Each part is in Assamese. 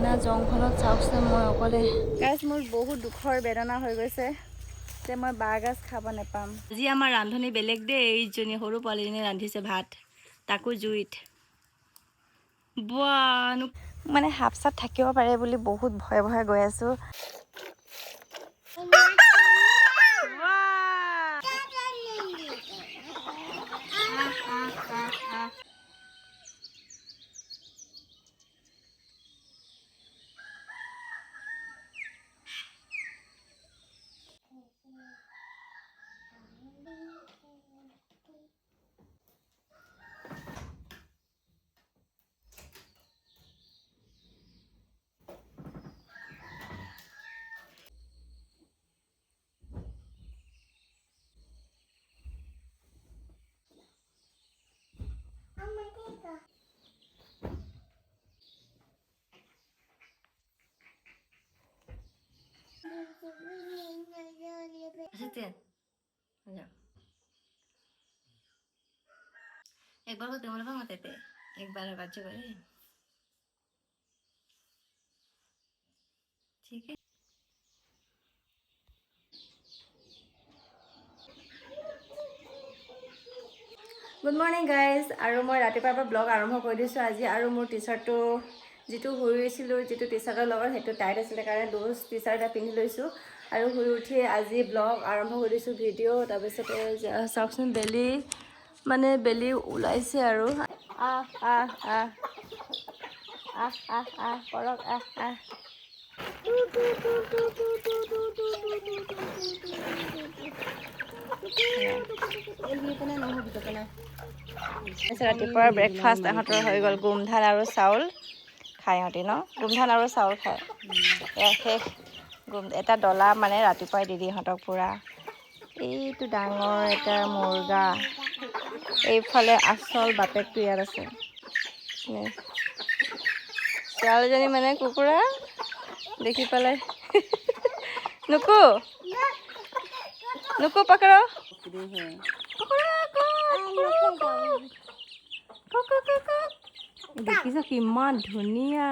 কিনা জংঘলত চাওকচোন মই অকলে। গাইজ মোৰ বহুত দুখৰ বেদনা হৈ গৈছে যে মই বাঁহগাজ খাব নাপাম। আজি আমাৰ ৰান্ধনি বেলেগ দেই। এইজনী সৰু পোৱালীজনীয়ে ৰান্ধিছে ভাত, তাকো জুইত। মানে সাপ চাপ থাকিব পাৰে বুলি বহুত ভয়ে ভয়ে গৈ আছোঁ। एक बार को तुम लोग मत थे, एक बार बच्चे को ठीक है। Good morning guys. और मैं रातिपुৱাৰ পৰা ब्लग आरम्भ कर दिছোঁ আজি। और मोर टी शार्ट जी शुईছিলোঁ जी टी शार्टर লগত সেইটো টাইট আছিলে কাৰণে লুজ टी शार्ट এটা পিন্ধি লৈছোঁ। और শুই উঠি আজি ব্লগ আৰম্ভ কৰি দিছোঁ ভিডিঅ'। তাৰপিছতে চাওকচোন বেলি মানে বেলি ওলাইছে আৰু আহ আহ আহ আহ আহ আহ কৰক আহ আহ। ৰাতিপুৱাৰ ব্ৰেকফাষ্ট ইহঁতৰ হৈ গ'ল গোমধান আৰু চাউল খাই ইহঁতি ন গোমধান আৰু চাউল খায় শেষ। এটা ডলা মানে ৰাতিপুৱাই দি দিয়ে ইহঁতক পূৰা। এইটো ডাঙৰ এটা মুৰ্গা, এইফালে আচল বাপেকটো ইয়াত আছে। ছোৱালীজনী মানে কুকুৰা দেখি পেলাই নুকু নুকু পকড় দেখিছ কিমান ধুনীয়া।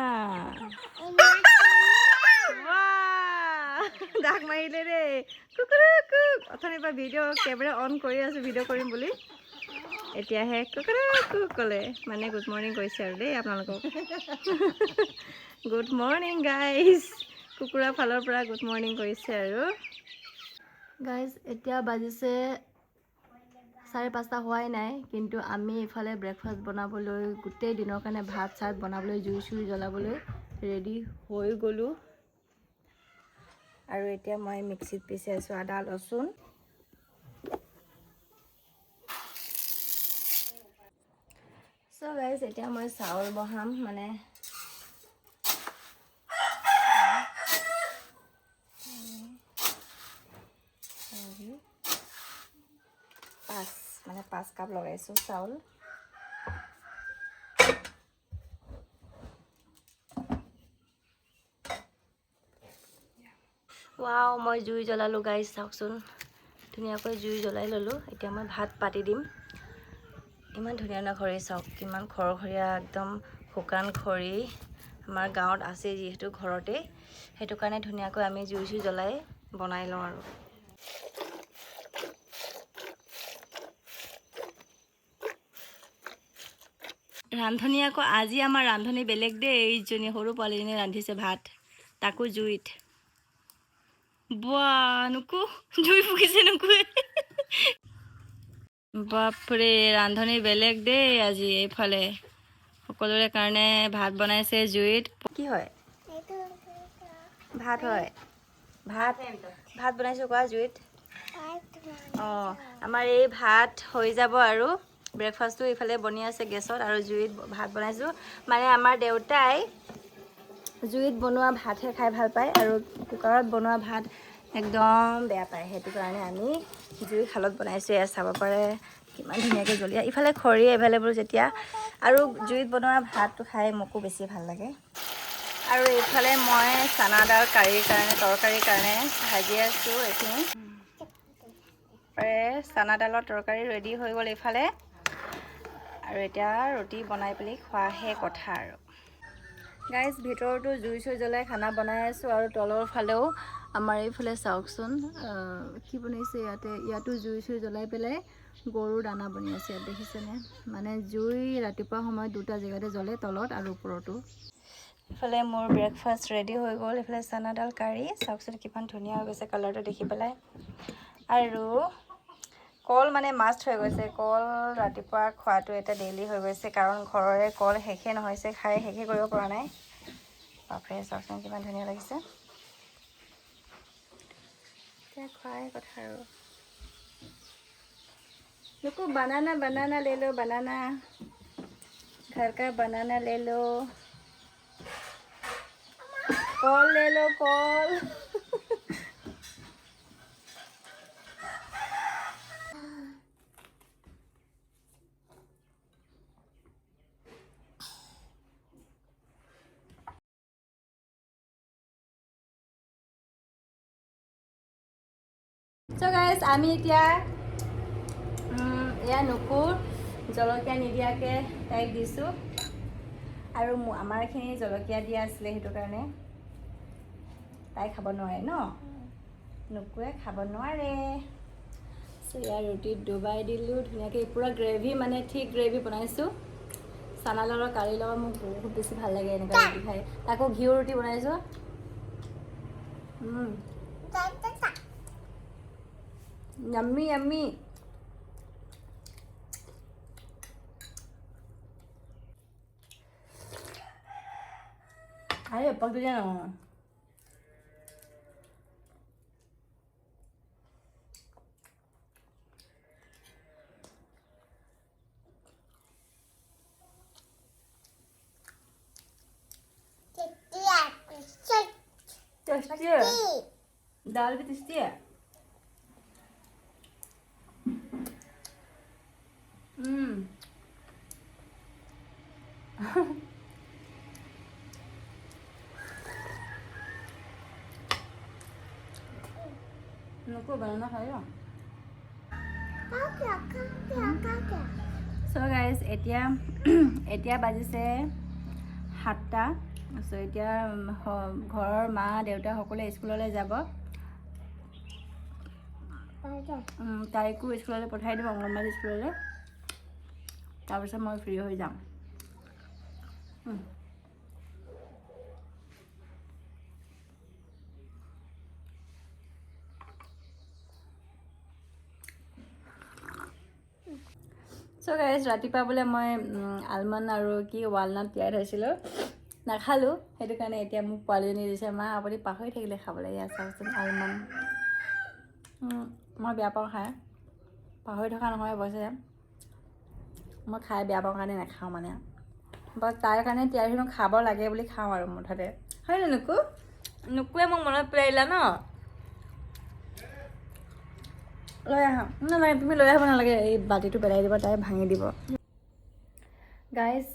ডাক মাৰিলে দেই কুকুৰকু। অথনিৰ পৰা ভিডিঅ' কেমেৰা অন কৰি আছোঁ ভিডিঅ' কৰিম বুলি, এতিয়াহে কুকুৰকু ক'লে। মানে গুড মৰ্ণিং কৈছে আৰু দেই আপোনালোকক। গুড মৰ্ণিং গাইজ, কুকুৰা ফালৰ পৰা গুড মৰ্ণিং কৰিছে আৰু গাইজ। এতিয়া বাজিছে 5:30 হোৱাই নাই, কিন্তু আমি ইফালে ব্ৰেকফাষ্ট বনাবলৈ গোটেই দিনৰ কাৰণে ভাত চাত বনাবলৈ জুই চুই জ্বলাবলৈ ৰেডি হৈ গ'লোঁ। আৰু এতিয়া মই মিক্সিত পিছি আছোঁ আদা ৰচুন। চ' গাইজ এতিয়া মই চাউল বহাম মানে পাঁচ কাপ লগাইছোঁ চাউল। ৱাও মই জুই জ্বলালোঁ গাইজ, চাওকচোন ধুনীয়াকৈ জুই জ্বলাই ল'লোঁ। এতিয়া মই ভাত পাতি দিম। ইমান ধুনীয়া ধুনীয়া খৰি চাওক, কিমান খৰখৰীয়া একদম শুকান খৰি আমাৰ গাঁৱত আছে যিহেতু ঘৰতে, সেইটো কাৰণে ধুনীয়াকৈ আমি জুই চুই জ্বলাই বনাই লওঁ আৰু। ৰান্ধনি আকৌ আজি আমাৰ ৰান্ধনি বেলেগ দেই। এইজনী সৰু পোৱালীজনীয়ে ৰান্ধিছে ভাত, তাকো জুইত। নুকু জুই ফুকিছে নুকুৱে। বাপৰে ৰান্ধনি বেলেগ দেই আজি। এইফালে সকলোৰে কাৰণে ভাত বনাইছে জুইত। কি হয় ভাত হয় ভাত ভাত বনাইছোঁ কোৱা জুইত। অঁ আমাৰ এই ভাত হৈ যাব আৰু ব্ৰেকফাষ্টটো ইফালে বনি আছে গেছত আৰু জুইত ভাত বনাইছোঁ। মানে আমাৰ দেউতাই জুইত বনোৱা ভাতহে খাই ভাল পায় আৰু কুকাৰত বনোৱা ভাত একদম বেয়া পায়, সেইটো কাৰণে আমি জুই শালত বনাইছোঁ। এয়া চাব পাৰে কিমান ধুনীয়াকৈ জ্বলি। ইফালে খৰি এভেইলেবল যেতিয়া আৰু জুইত বনোৱা ভাতটো খাই মোকো বেছি ভাল লাগে। আৰু এইফালে মই চানাদাৰ তৰকাৰীৰ কাৰণে ভাজি আছোঁ। এইখিনি চানাডালৰ তৰকাৰী ৰেডি হৈ গ'ল এইফালে, আৰু এতিয়া ৰুটি বনাই পেলি খোৱাহে কথা আৰু। গাইজ ভিতৰতো জুই চুই জ্বলাই খানা বনাই আছোঁ আৰু তলৰ ফালেও আমাৰ এইফালে চাওকচোন কি বনাইছে ইয়াতো জুই চুই জ্বলাই পেলাই গৰুৰ দানা বনি আছে ইয়াত দেখিছেনে মানে জুই ৰাতিপুৱা সময়ত দুটা জেগাতে জ্বলে তলত আৰু ওপৰতো ইফালে মোৰ ব্ৰেকফাষ্ট ৰেডি হৈ গ'ল ইফালে চানাডাল কাৰী চাওকচোন কিমান ধুনীয়া হৈ গৈছে কালাৰটো দেখি পেলাই আৰু কল মানে মাষ্ট হৈ গৈছে কল ৰাতিপুৱা খোৱাটো এটা ডেইলি হৈ গৈছে কাৰণ ঘৰৰে কল শেষে নহৈছে খাই শেষে কৰিব পৰা নাই বাপৰে চাওকচোন কিমান ধুনীয়া লাগিছে এতিয়া খোৱাই কথা আৰু लोगो बनाना बनाना ले लो बनाना घर का बनाना ले लो कॉल ले लो कॉल So guys, আমি এতিয়া এয়া নুকুৰ জলকীয়া নিদিয়াকৈ তাইক দিছোঁ আৰু আমাৰখিনি জলকীয়া দিয়া আছিলে সেইটো কাৰণে তাই খাব নোৱাৰে ন নুকুৰে খাব নোৱাৰে এয়া ৰুটিত ডুবাই দিলোঁ ধুনীয়াকৈ পূৰা গ্ৰেভি মানে ঠিক গ্ৰেভি বনাইছোঁ চানাডালৰ কাৰীৰ লগত মোক বহুত বেছি ভাল লাগে এনেকুৱা ৰুটি খাই তাকো ঘিউ ৰুটি বনাইছোঁ यम्मी यम्मी अरे पक तुझे ना टेस्टी है दाल भी टेस्टी है नुको बनाना खाएगा सो गाइस এতিয়া বাজিছে 7টা সো এতিয়া ঘৰৰ মা দেউতা সকলে স্কুললৈ যাব তাইকো স্কুললৈ পঠাই দিম অংগনবাড়ী স্কুললৈ তাৰপিছত মই ফ্ৰী হৈ যাম সো গাইজ ৰাতিপুৱা বোলে মই আলমণ্ড আৰু কি ৱালনাট তিয়াই থৈছিলোঁ নাখালোঁ সেইটো কাৰণে এতিয়া মোক পোৱালিজনী দিছে মা আপুনি পাহৰি থাকিলে খাবলৈ ইয়াত চাওকচোন আলমণ্ড মই বেয়া পাওঁ খাই পাহৰি থকা নহয় অৱশ্যে মই খাই বেয়া পাওঁ কাৰণে নাখাওঁ মানে বাট তাইৰ কাৰণে তিয়াই থৈছোঁ খাব লাগে বুলি খাওঁ আৰু মুঠতে হয় নে নুকুৱে মোক মনত পেলাইলা ন লৈ আহা নালাগে তুমি লৈ আহিব নালাগে এই বাতিটো পেলাই দিব তাই ভাঙি দিব গাইজ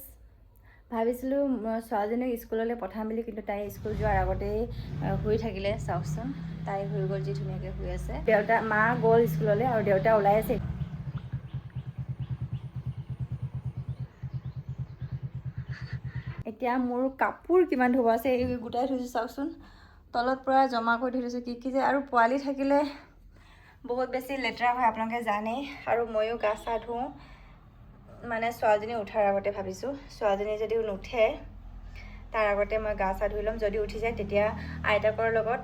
ভাবিছিলোঁ ছোৱালীজনীক স্কুললৈ পঠাম বুলি কিন্তু তাই স্কুল যোৱাৰ আগতেই শুই থাকিলে চাওকচোন তাই শুই গ'ল যি ধুনীয়াকৈ শুই আছে মা গ'ল স্কুললৈ আৰু দেউতা ওলাই আছে এতিয়া মোৰ কাপোৰ কিমান ধুব আছে এই গোটাই থৈছোঁ চাওকচোন তলত পূৰা জমা কৰি থৈ দিছোঁ কি যে আৰু পোৱালি থাকিলে বহুত বেছি লেতেৰা হয় আপোনালোকে জানেই আৰু ময়ো গা চা ধুওঁ মানে ছোৱালীজনী উঠাৰ আগতে ভাবিছোঁ ছোৱালীজনী যদি নুঠে তাৰ আগতে মই গা চা ধুই ল'ম যদি উঠি যায় তেতিয়া আইতাকৰ লগত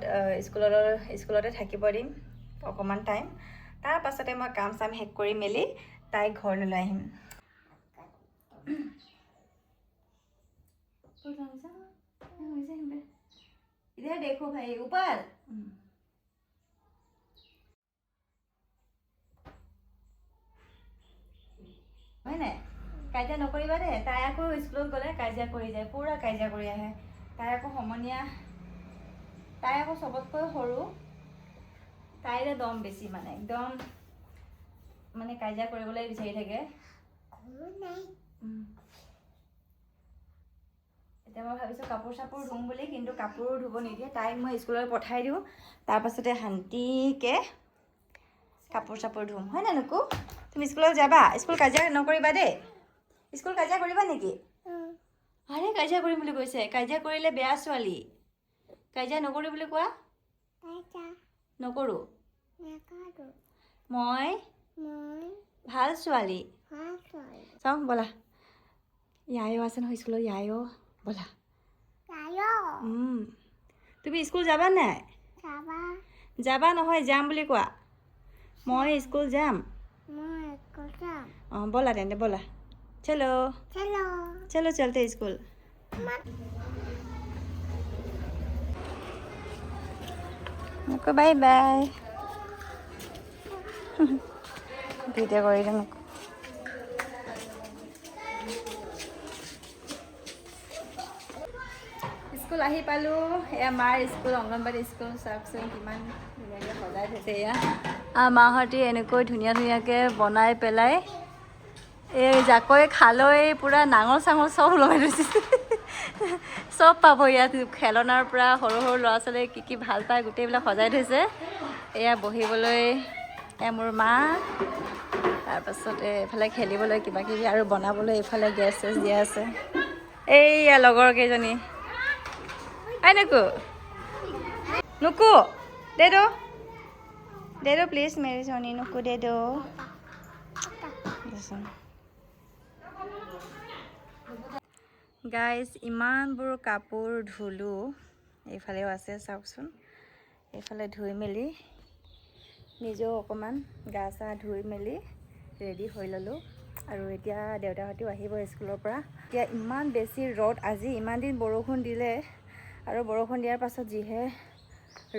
স্কুলতে থাকিব দিম অকণমান টাইম তাৰ পাছতে মই কাম চাম শেষ কৰি মেলি তাইক ঘৰলৈ লৈ আহিম इधर देखो भाई ऊपर হয় নাই কাজিয়া নকৰিবা দে তাই আকৌ স্কুলত গ'লে কাজিয়া কৰি যায় পুৰা কাজিয়া কৰি আহে তাই আকৌ সমনীয়া তাই আকৌ চবতকৈ সৰু তাইৰে দম বেছি মানে একদম মানে কাজিয়া কৰিবলৈ বিচাৰি থাকে এতিয়া মই ভাবিছোঁ কাপোৰ চাপোৰ ধুম বুলি কিন্তু কাপোৰো ধুব নিদিয়ে তাইক মই স্কুললৈ পঠাই দিওঁ তাৰপাছতে শান্তিকৈ কাপোৰ চাপোৰ ধুম হয় নে নুকু তুমি স্কুলত যাবা স্কুল কাজিয়া নকৰিবা দেই স্কুল কাজিয়া কৰিবা নেকি আৰে কাজিয়া কৰিম বুলি কৈছে। কাজিয়া কৰিলে বেয়া ছোৱালী। কাজিয়া নকৰি বুলি কোৱা। নকৰোঁ। মই ভাল ছোৱালী। চাওঁ ব'লা। ইয়ায়ো আছে নহয় স্কুলত। ইয়ায়ো ব'লা। তুমি স্কুল যাবা নাই? যাবা নহয়, যাম বুলি কোৱা। মই স্কুল যাম। অঁ ব'লা তেন্তে ব'লা। চলো চলো চলতে স্কুল। নকো bye bye. ভিডিঅ' কৰি দিওঁ নকো। স্কুল আহি পালোঁ। এয়া মাৰ স্কুল, অংগনবাড়ী স্কুল। চাওকচোন কিমান ধুনীয়াকৈ সজাই থৈছে। এয়া মাহঁতে এনেকৈ ধুনীয়া ধুনীয়াকৈ বনাই পেলাই এই জাকৈ খালৈ পূৰা নাঙল চাঙল চব লগাই থৈছে। চব পাব ইয়াত, খেলনাৰ পৰা সৰু সৰু ল'ৰা ছোৱালীয়ে কি কি ভাল পায় গোটেইবিলাক সজাই থৈছে। এয়া বহিবলৈ এয়া মোৰ মা, তাৰপাছত এইফালে খেলিবলৈ কিবা কিবি আৰু বনাবলৈ এইফালে গেছ চেছ দিয়া আছে। এইয়া লগৰ কেইজনী। নকো নকো দে দো প্লিজ মেৰি সোনি নকো দে দো। গাইজ ইমানবোৰ কাপোৰ ধুলোঁ। এইফালেও আছে চাওকচোন। এইফালে ধুই মেলি নিজেও অকণমান গা চা ধুই মেলি ৰেডি হৈ ল'লোঁ। আৰু এতিয়া দেউতাহঁতেও আহিব স্কুলৰ পৰা। এতিয়া ইমান বেছি ৰ'দ আজি, ইমান দিন বৰষুণ দিলে আৰু বৰষুণ দিয়াৰ পাছত যিহে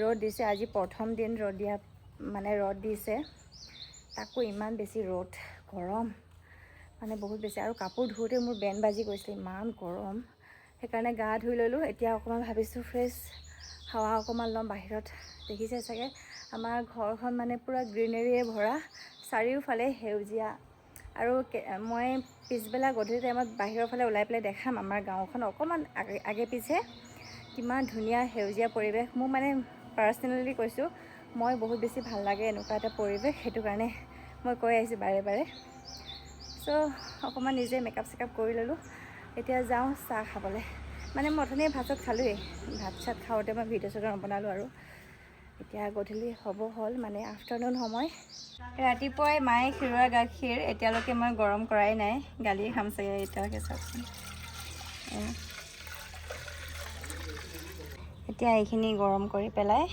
ৰ'দ দিছে, আজি প্ৰথম দিন ৰ'দ দিছে। তাকো ইমান বেছি ৰ'দ, গৰম মানে বহুত বেছি। আৰু কাপোৰ ধুওঁতে মোৰ বেন বাজি গৈছিলে, ইমান গৰম। সেইকাৰণে গা ধুই ল'লোঁ। এতিয়া অকণমান ভাবিছোঁ ফ্ৰেছ হাৱা অকণমান ল'ম বাহিৰত। দেখিছে চাগে আমাৰ ঘৰখন মানে পূৰা গ্ৰীনেৰীয়ে ভৰা, চাৰিওফালে সেউজীয়া। আৰু মই পিছবেলা গধূলি টাইমত বাহিৰৰ ফালে ওলাই পেলাই দেখাম আমাৰ গাঁওখন অকণমান আগে পিছে কিমান ধুনীয়া সেউজীয়া পৰিৱেশ। মোৰ মানে পাৰ্চনেলি কৈছোঁ, মই বহুত বেছি ভাল লাগে এনেকুৱা এটা পৰিৱেশ। সেইটো কাৰণে মই কৈ আহিছোঁ বাৰে বাৰে। চ' অকণমান নিজে মেকআপ চেকআপ কৰি ল'লোঁ। এতিয়া যাওঁ চাহ খাবলৈ। মানে মই অথনি ভাত চাত খালোঁৱেই। ভাত চাত খাওঁতে মই ভিডিঅ' চিডিঅ' নবনালোঁ আৰু। এতিয়া গধূলি হ'ল মানে আফটাৰনুন সময়। ৰাতিপুৱাই মায়ে খিৰোৱা গাখীৰ এতিয়ালৈকে মই গৰম কৰাই নাই। গালিয়ে খাম চাগে এতিয়ালৈকে। চাওকচোন এতিয়া এইখিনি গৰম কৰি পেলাই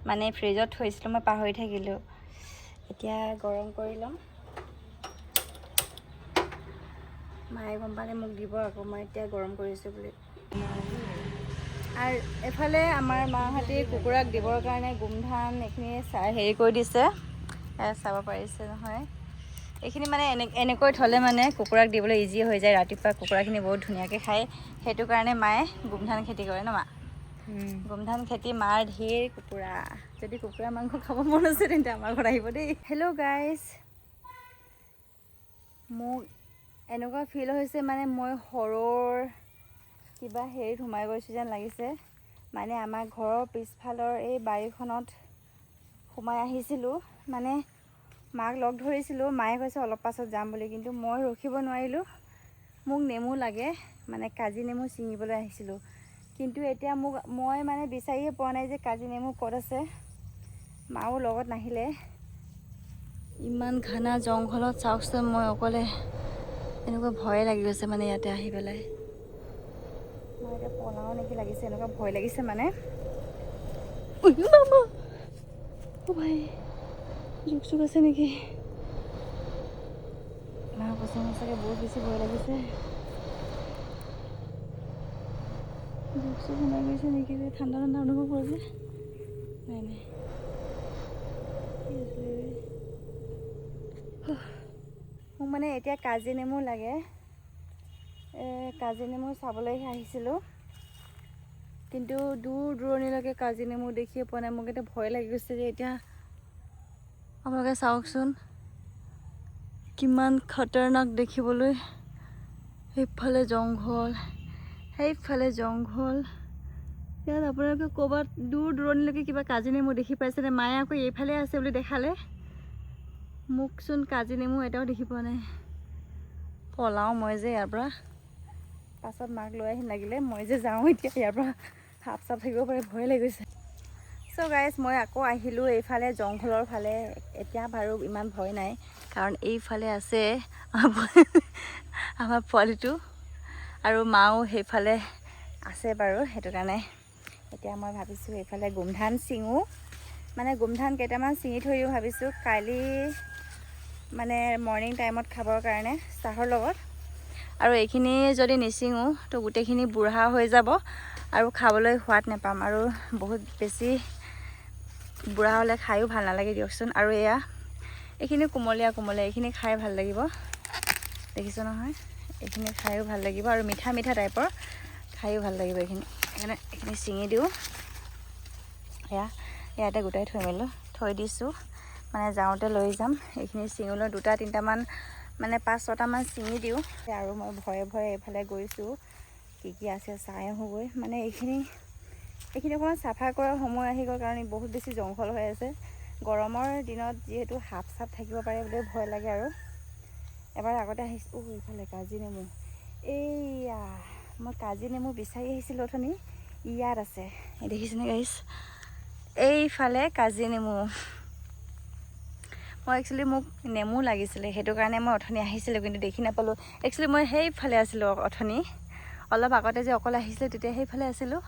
মানে ফ্ৰিজত থৈছিলোঁ, মই পাহৰি থাকিলোঁ। এতিয়া গৰম কৰি ল'ম। মায়ে গম পালে মোক দিব আকৌ, মই এতিয়া গৰম কৰিছোঁ বুলি। আৰু এফালে আমাৰ মাহঁতে কুকুৰাক দিবৰ কাৰণে গোমধান এইখিনি হেৰি কৰি দিছে। চাব পাৰিছে নহয়। এইখিনি মানে এনেকৈ থ'লে মানে কুকুৰাক দিবলৈ ইজি হৈ যায়। ৰাতিপুৱা কুকুৰাখিনি বহুত ধুনীয়াকৈ খায়। সেইটো কাৰণে মায়ে গোমধান খেতি কৰে ন মা? গোমধান খেতি মাৰ ঢেৰ কুকুৰা। যদি কুকুৰা মাংস খাব মন আছে তেন্তে আমাৰ ঘৰত আহিব দেই। হেল্ল' গাইজ, মোক এনেকুৱা ফিল হৈছে মানে মই সৰুৰ কিবা হেৰিত সোমাই গৈছোঁ যেন লাগিছে। মানে আমাৰ ঘৰৰ পিছফালৰ এই বাৰীখনত সোমাই আহিছিলোঁ। মানে মাক লগ ধৰিছিলোঁ, মায়ে কৈছে অলপ পাছত যাম বুলি, কিন্তু মই ৰখিব নোৱাৰিলোঁ। মোক নেমু লাগে, মানে কাজি নেমু ছিঙিবলৈ আহিছিলোঁ। কিন্তু এতিয়া মই মানে বিচাৰিয়ে পোৱা নাই যে কাজি নেমু ক'ত আছে। মাও লগত নাহিলে। ইমান ঘানা জংঘলত চাওকচোন, মই অকলে এনেকুৱা ভয়ে লাগি গৈছে মানে ইয়াতে আহি পেলাই। মই এতিয়া পলাও নেকি লাগিছে, এনেকুৱা ভয় লাগিছে মানে। ভাই জোক চোক আছে নেকি? কৈছে মোৰ চাগে বহুত বেছি ভয় লাগিছে। জোক চোক সোমাই গৈছে নেকি? ঠাণ্ডা ঠাণ্ডা অনুভৱ কৰিছে। নাই নাই, কি আছিলে মোক মানে এতিয়া কাজি নেমু লাগে। কাজি নেমু চাবলৈ আহিছিলোঁ, কিন্তু দূৰ দূৰণিলৈকে কাজি নেমু দেখিয়ে পোৱা নাই। মোক এতিয়া ভয় লাগি গৈছে যে এতিয়া আপোনালোকে চাওকচোন কিমান খতৰনাক দেখিবলৈ। সেইফালে জংঘল, সেইফালে জংঘল। ইয়াত আপোনালোকে ক'ৰবাত দূৰ দূৰণিলৈকে কিবা কাজি নেমু দেখি পাইছেনে? মায়ে আকৌ এইফালে আছে বুলি দেখালে, মোকচোন কাজি নেমু এটাও দেখি পোৱা নাই। পলাওঁ মই যে ইয়াৰ পৰা। পাছত মাক লৈ আহিম লাগিলে, মই যে যাওঁ এতিয়া ইয়াৰ পৰা সাপ চাপ থাকিব পাৰে, ভয় লাগি গৈছে। চ' গাইজ মই আকৌ আহিলোঁ এইফালে জংঘলৰ ফালে। এতিয়া বাৰু ইমান ভয় নাই, কাৰণ এইফালে আছে আমাৰ পোৱালিটো আৰু মাও সেইফালে আছে বাৰু। সেইটো কাৰণে এতিয়া মই ভাবিছোঁ এইফালে গোমধান ছিঙো, মানে গোমধান কেইটামান ছিঙি থৈ দিওঁ ভাবিছোঁ, কালি মানে মৰ্ণিং টাইমত খাবৰ কাৰণে চাহৰ লগত। আৰু এইখিনি যদি নিছিঙো তো গোটেইখিনি বুঢ়া হৈ যাব আৰু খাবলৈ সোৱাদ নাপাম, আৰু বহুত বেছি বুঢ়া হ'লে খায়ো ভাল নালাগে দিয়কচোন। আৰু এয়া এইখিনি কোমলীয়া কোমলীয়া, এইখিনি খাই ভাল লাগিব, দেখিছোঁ নহয়, এইখিনি খায়ো ভাল লাগিব আৰু মিঠা মিঠা টাইপৰ, খায়ো ভাল লাগিব এইখিনি। সেইকাৰণে এইখিনি ছিঙি দিওঁ, এয়া ইয়াতে গোটাই থৈ দিছোঁ, মানে যাওঁতে লৈ যাম। এইখিনি ছিঙিলৈ 2-3টামান মানে 5-6টামান ছিঙি দিওঁ। আৰু মই ভয়ে ভয়ে এইফালে গৈছোঁ, কি আছে চাই আহোঁগৈ। মানে এইখিনি অকণমান চাফা কৰাৰ সময় আহি গ'ল, কাৰণ বহুত বেছি জংঘল হৈ আছে। গৰমৰ দিনত যিহেতু সাপ চাপ থাকিব পাৰে বুলি ভয় লাগে। আৰু এবাৰ আগতে আহিছোঁ, এইফালে কাজি নেমু, এইয়া মই কাজি নেমু বিচাৰি আহিছিলোঁ অথনি, ইয়াত আছে, দেখিছেনে গাইছ, এইফালে কাজি নেমু। মই একচুৱেলি মোক নেমু লাগিছিলে, সেইটো কাৰণে মই অথনি আহিছিলোঁ, কিন্তু দেখি নাপালোঁ। একচুৱেলি মই সেইফালে আছিলোঁ অথনি, অলপ আগতে যে অকলে আহিছিলোঁ তেতিয়া সেইফালে আছিলোঁ,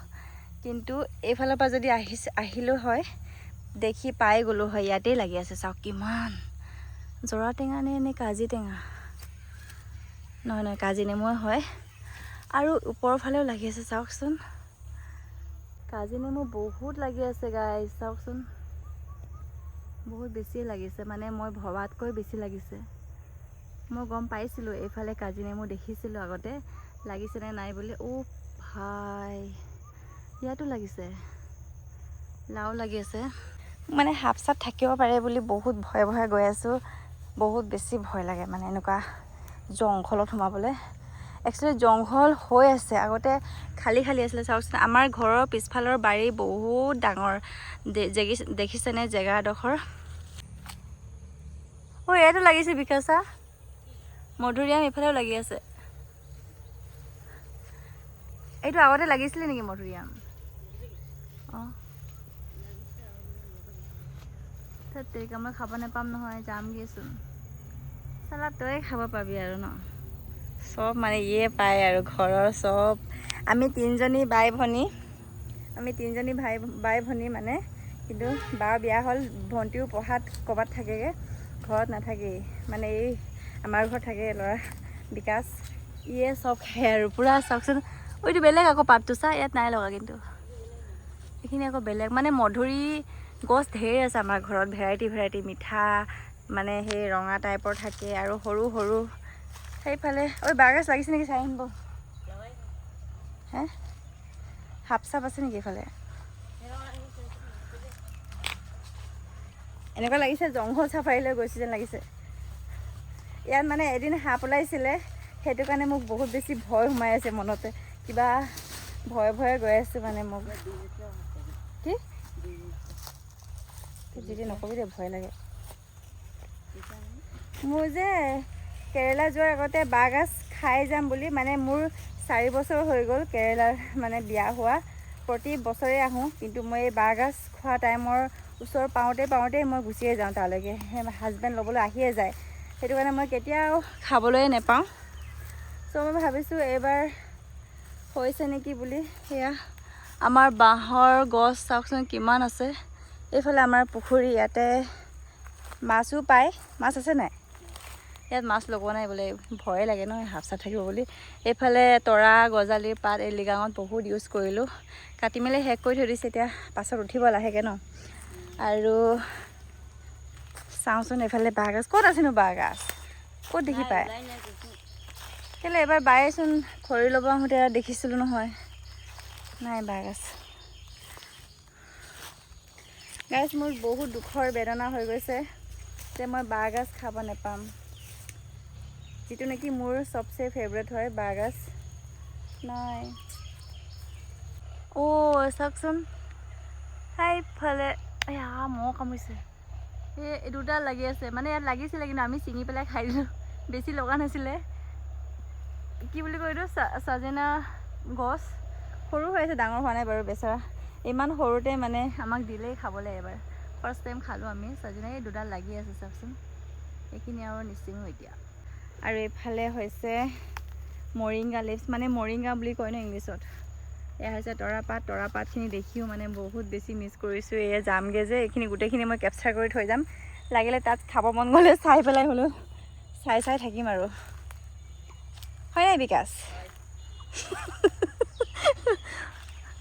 কিন্তু এইফালৰ পৰা যদি আহিলোঁ হয় দেখি পাই গ'লোঁ হয়। ইয়াতেই লাগি আছে, চাওক কিমান জৰা টেঙা নে কাজি টেঙা, নহয় কাজি নেমুৱে হয়। আৰু ওপৰৰ ফালেও লাগি আছে, চাওকচোন কাজি নেমু বহুত লাগি আছে গাইজ, চাওকচোন বহুত বেছি লাগিছে, মানে মই ভবাতকৈ বেছি লাগিছে। মই গম পাইছিলোঁ এইফালে কাজি নেমু দেখিছিলোঁ আগতে, লাগিছেনে নাই বুলি। ভাই ইয়াতো লাগিছে, লাও লাগি আছে। মানে সাপ চাপ থাকিব পাৰে বুলি বহুত ভয়ে ভয়ে গৈ আছোঁ, বহুত বেছি ভয় লাগে মানে এনেকুৱা জংঘলত সোমাবলৈ। একচুৱেলি জংঘল হৈ আছে, আগতে খালী আছিলে। চাওকচোন আমাৰ ঘৰৰ পিছফালৰ বাৰী বহুত ডাঙৰ, দেখিছেনে জেগাডোখৰ। ইয়াতো লাগিছে বিকাশা, মধুৰিআম এইফালেও লাগি আছে। এইটো আগতে লাগিছিলে নেকি মধুৰিআম? অঁ তেৰিকা, মই খাব নাপাম নহয়, যামগৈচোন। চালা তয়ে খাব পাবি আৰু ন, চব মানে ইয়ে পায় আৰু ঘৰৰ চব। আমি তিনিজনী বাই ভনী মানে, কিন্তু বাৰ বিয়া হ'ল, ভণ্টিও পঢ়াত ক'ৰবাত থাকেগৈ, ঘৰত নাথাকেই। মানে এই আমাৰ ঘৰত থাকে ল'ৰা বিকাশ, ইয়ে চব খায় আৰু পূৰা। চাওকচোন এইটো বেলেগ আকৌ পাতটো চা, ইয়াত নাই লগা, কিন্তু এইখিনি আকৌ বেলেগ। মানে মধুৰি গছ ঢেৰ আছে আমাৰ ঘৰত, ভেৰাইটি মিঠা, মানে সেই ৰঙা টাইপৰ থাকে আৰু সৰু সৰু। সেইফালে বাঁহগাজ লাগিছে নেকি চাই আহিব। হে সাপ চাপ আছে নেকি এইফালে? এনেকুৱা লাগিছে জংঘল চাফাৰীলৈ গৈছে যেন লাগিছে। ইয়াত মানে এদিন সাপ ওলাইছিলে, সেইটো কাৰণে মোক বহুত বেছি ভয় সোমাই আছে মনতে, কিবা ভয়ে ভয়ে গৈ আছোঁ মানে মোক। কি যদি নকবি দে, ভয় লাগে মোৰ। যে কেৰেলা যোৱাৰ আগতে বাঁহগাজ খাই যাম বুলি, মানে মোৰ 4 বছৰ হৈ গ'ল কেৰেলাৰ মানে বিয়া হোৱা। প্ৰতি বছৰে আহোঁ, কিন্তু মই এই বাঁহগাজ খোৱা টাইমৰ ওচৰ পাওঁতেই মই গুচিয়ে যাওঁ তালৈকে। হাজবেণ্ড ল'বলৈ আহিয়ে যায়, সেইটো কাৰণে মই কেতিয়াও খাবলৈ নাপাওঁ। চ' মই ভাবিছোঁ এইবাৰ হৈছে নেকি বুলি। সেয়া আমাৰ বাঁহৰ গছ চাওকচোন কিমান আছে। এইফালে আমাৰ পুখুৰী, ইয়াতে মাছো পায়। মাছ আছে নাই? ইয়াত মাছ লগোৱা নাই বোলে, ভয়ে লাগে নহয় সাপ চাপ থাকিব বুলি। এইফালে তৰা গজালিৰ পাত এই লিগাঙত বহুত ইউজ কৰিলোঁ, কাটি মেলি শেষ কৰি থৈ দিছে। এতিয়া পাছত উঠিব লাহেকৈ ন। আৰু চাওঁচোন এইফালে বাঁহগাজ ক'ত আছেনো, বাঁহগাজ ক'ত দেখি পায়? কেলৈ এবাৰ বায়েচোন খৰি ল'ব আহোঁতে দেখিছিলোঁ নহয়, নাই বাঁহগাজ। গাইজ মোৰ বহুত দুখৰ বেদনা হৈ গৈছে যে মই বাঁহগাজ খাব নাপাম, যিটো নেকি মোৰ চবচে ফেভৰেট হয় বাঁহগাজ। নাই চাওকচোন সেইফালে, মহ কামুৰিছে। এই দুটা লাগি আছে, মানে ইয়াত লাগিছিলে কিন্তু আমি ছিঙি পেলাই খাই দিলোঁ, বেছি লগা নাছিলে। কি বুলি কয় এইটো চাজেনা গছ সৰু হৈ আছে, ডাঙৰ হোৱা নাই বাৰু বেচেৰা। ইমান সৰুতে মানে আমাক দিলেই খাবলৈ। এবাৰ ফাৰ্ষ্ট টাইম খালোঁ আমি চাজেনা। এই দুডাল লাগি আছে চাওকচোন, এইখিনি আৰু নিচিঙো এতিয়া। আৰু এইফালে হৈছে মৰিংগা লিভছ, মানে মৰিংগা বুলি কয় ন ইংলিছত। এয়া হৈছে তৰাপাত। তৰাপাতখিনি দেখিও মানে বহুত বেছি মিছ কৰিছোঁ। এয়া যামগৈ যে, এইখিনি গোটেইখিনি মই কেপচাৰ কৰি থৈ যাম। লাগিলে তাত খাব মন গ'লে চাই পেলাই হ'লেও চাই থাকিম আৰু, হয় নাই বিকাশ?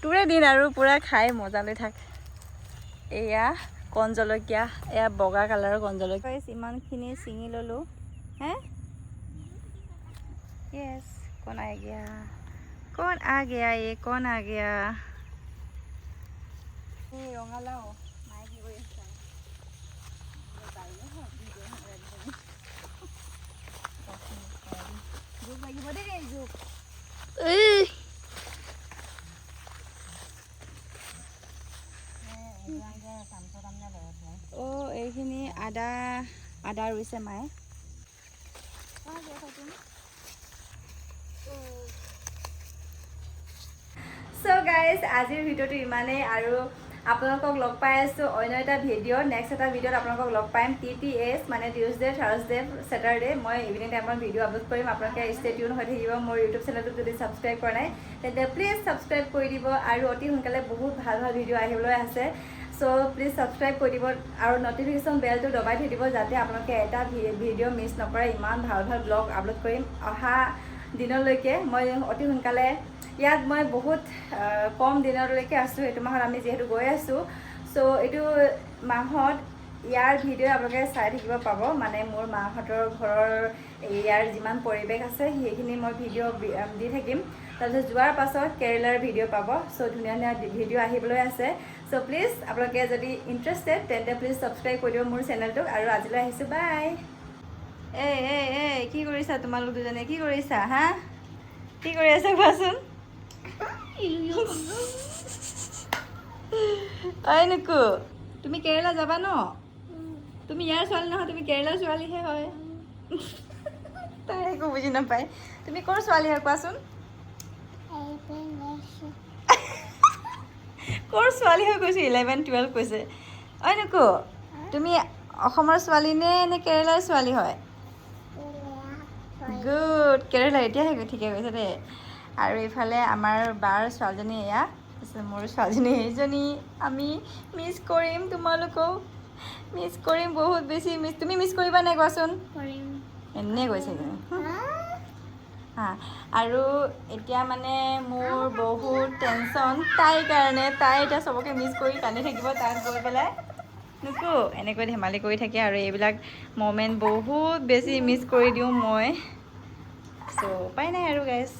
তোৰে দিন আৰু পূৰা খাই মজা লৈ থাক। এয়া কণ জলকীয়া, এয়া বগা কালাৰৰ কণ জলকীয়া। ইমানখিনি ছিঙি ল'লোঁ। হে য়েছ, কণ আ গয়া, কণ আ গয়া, এই কণ আ গয়া। এই ৰঙালাও মায়ে কি কৰি আছে? জোক লাগিব দেই, জোক। অঁ, এইখিনি আদা ৰুইছে মায়ে। চ' গাইজ, আজিৰ ভিডিঅ'টো ইমানেই। আৰু আপোনালোকক লগ পাই আছোঁ অন্য এটা ভিডিঅ'। নেক্সট এটা ভিডিঅ'ত আপোনালোকক লগ পাম TTS, মানে টিউজডে, থাৰ্ছডে, ছেটাৰডে। মই ইভিনিং টাইমত ভিডিঅ' আপলোড কৰিম। আপোনালোকে ষ্টে টিউন হৈ থাকিব। মোৰ ইউটিউব চেনেলটো যদি ছাবস্ক্ৰাইব কৰা নাই তেন্তে প্লিজ ছাবস্ক্ৰাইব কৰি দিব। আৰু অতি সোনকালে বহুত ভাল ভাল ভিডিঅ' আহিবলৈ আছে। চ' প্লিজ ছাবস্ক্ৰাইব কৰি দিব আৰু নটিফিকেশ্যন বেলটো দবাই থৈ দিব, যাতে আপোনালোকে এটা ভিডিঅ' মিছ নকৰে। ইমান ভাল ভাল ব্লগ আপলোড কৰিম অহা দিনলৈকে। মই অতি সোনকালে ইয়াত মই বহুত কম দিনলৈকে আছোঁ। এইটো মাহত আমি যিহেতু গৈ আছোঁ, চ' এইটো মাহত ইয়াৰ ভিডিঅ' আপোনালোকে চাই থাকিব পাব। মানে মোৰ মাহঁতৰ ঘৰৰ ইয়াৰ যিমান পৰিৱেশ আছে সেইখিনি মই ভিডিঅ' দি থাকিম। তাৰপিছত যোৱাৰ পাছত কেৰেলাৰ ভিডিঅ' পাব। চ' ধুনীয়া ধুনীয়া ভিডিঅ' আহিবলৈ আছে। চ' প্লিজ আপোনালোকে যদি ইণ্টাৰেষ্টেড তেন্তে প্লিজ ছাবস্ক্ৰাইব কৰি দিব মোৰ চেনেলটোক। আৰু আজিলৈ আহিছোঁ, বাই। এই কি কৰিছা তোমালোক দুজনে? কি কৰিছা হা? কি কৰি আছা কোৱাচোন? অই নিকু, তুমি কেৰেলা যাবা ন? তুমি ইয়াৰ ছোৱালী নহয়, তুমি কেৰেলাৰ ছোৱালীহে হয়। তাই একো বুজি নাপায়। তুমি ক'ৰ ছোৱালী হয় কোৱাচোন? ক'ৰ ছোৱালী হৈ কৈছোঁ? 11-12 কৈছে। অই নিকু, তুমি অসমৰ ছোৱালী নে কেৰেলাৰ ছোৱালী হয়? গুড, কেৰেলা। এতিয়াহে ঠিকে কৈছে দেই। আৰু এইফালে আমাৰ বাৰ ছোৱালীজনী এয়া, মোৰ ছোৱালীজনী এইজনী। আমি মিছ কৰিম তোমালোকক, মিছ কৰিম বহুত বেছি মিছ। তুমি মিছ কৰিবা নাই কোৱাচোন? এনেই কৈছে হা। আৰু এতিয়া মানে মোৰ বহুত টেনশ্যন তাইৰ কাৰণে। তাই এতিয়া চবকে মিছ কৰি কান্দি থাকিব তাত গৈ পেলাই। নোকো এনেকৈ ধেমালি কৰি থাকে। আৰু এইবিলাক মমেণ্ট বহুত বেছি মিছ কৰি দিওঁ মই। চ' উপায় নাই আৰু গাইজ।